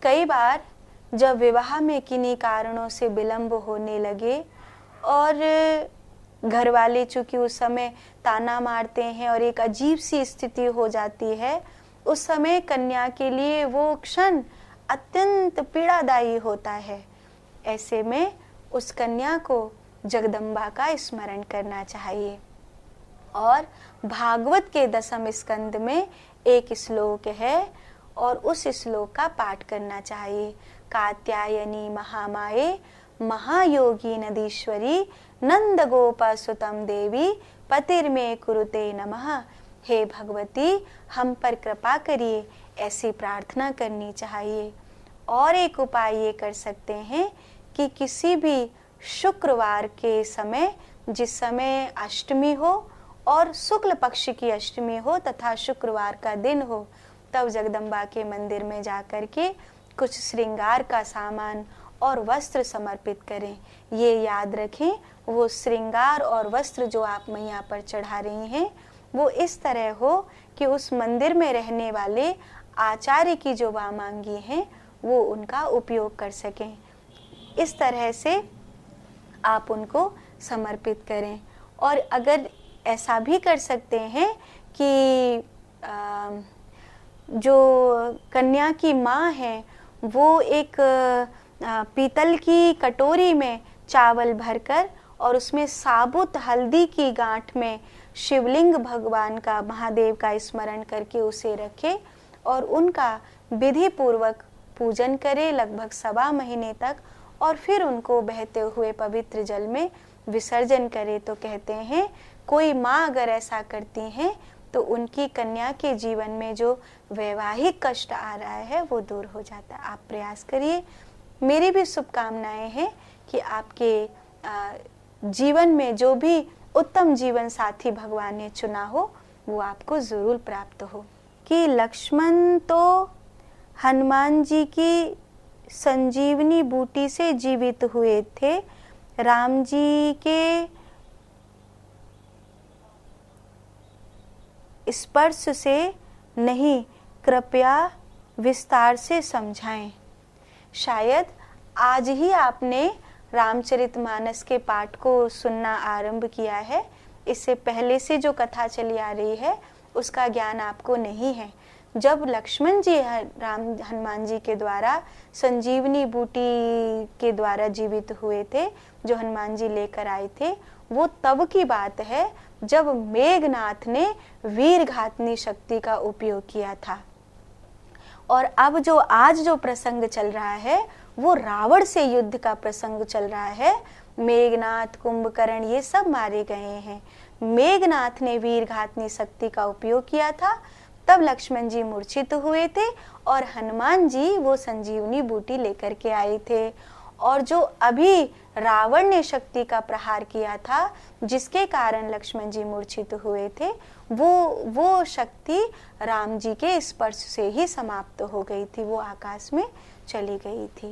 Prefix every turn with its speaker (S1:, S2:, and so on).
S1: कई बार जब विवाह में किन्हीं कारणों से विलंब होने लगे और घर वाले चूंकि उस समय ताना मारते हैं और एक अजीब सी स्थिति हो जाती है, उस समय कन्या के लिए वो क्षण अत्यंत पीड़ादायी होता है। ऐसे में उस कन्या को जगदम्बा का स्मरण करना चाहिए और भागवत के 10वें स्कंद में एक श्लोक है और उस श्लोक का पाठ करना चाहिए। कात्यायनी महामाये महायोगी नदीश्वरी नंद गोपा सुतम देवी पतिर्मे कुरुते नमः। हे भगवती, हम पर कृपा करिए, ऐसी प्रार्थना करनी चाहिए। और एक उपाय ये कर सकते हैं कि किसी भी शुक्रवार के समय, जिस समय अष्टमी हो और शुक्ल पक्ष की अष्टमी हो तथा शुक्रवार का दिन हो, तब जगदम्बा के मंदिर में जाकर के कुछ श्रृंगार का सामान और वस्त्र समर्पित करें। ये याद रखें, वो श्रृंगार और वस्त्र जो आप मैया पर चढ़ा रही हैं वो इस तरह हो कि उस मंदिर में रहने वाले आचार्य की जो वामांगी हैं वो उनका उपयोग कर सकें। इस तरह से आप उनको समर्पित करें। और अगर ऐसा भी कर सकते हैं कि जो कन्या की माँ है वो एक पीतल की कटोरी में चावल भरकर और उसमें साबुत हल्दी की गांठ में शिवलिंग भगवान का, महादेव का स्मरण करके उसे रखे और उनका विधि पूर्वक पूजन करे लगभग 1.25 महीने तक, और फिर उनको बहते हुए पवित्र जल में विसर्जन करे। तो कहते हैं कोई माँ अगर ऐसा करती हैं तो उनकी कन्या के जीवन में जो वैवाहिक कष्ट आ रहा है वो दूर हो जाता है। आप प्रयास करिए। मेरी भी शुभकामनाएं हैं कि आपके जीवन में जो भी उत्तम जीवन साथी भगवान ने चुना हो वो आपको जरूर प्राप्त हो। कि लक्ष्मण तो हनुमान जी की संजीवनी बूटी से जीवित हुए थे, राम जी के स्पर्श से नहीं, कृपया विस्तार से समझाएं। शायद आज ही आपने रामचरितमानस के पाठ को सुनना आरंभ किया है। इससे पहले से जो कथा चली आ रही है उसका ज्ञान आपको नहीं है। जब लक्ष्मण जी हनुमान जी के द्वारा संजीवनी बूटी के द्वारा जीवित हुए थे, जो हनुमान जी लेकर आए थे, वो तब की बात है जब मेघनाथ ने वीरघातनी शक्ति का उपयोग किया था। और अब जो आज जो प्रसंग चल रहा है वो रावण से युद्ध का प्रसंग चल रहा है। मेघनाथ, कुंभकर्ण ये सब मारे गए हैं। मेघनाथ ने वीरघातनी शक्ति का उपयोग किया था, तब लक्ष्मण जी मूर्छित हुए थे और हनुमान जी वो संजीवनी बूटी लेकर के आए थे। और जो अभी रावण ने शक्ति का प्रहार किया था जिसके कारण लक्ष्मण जी मूर्छित हुए थे, वो शक्ति राम जी के स्पर्श से ही समाप्त हो गई थी, वो आकाश में चली गई थी।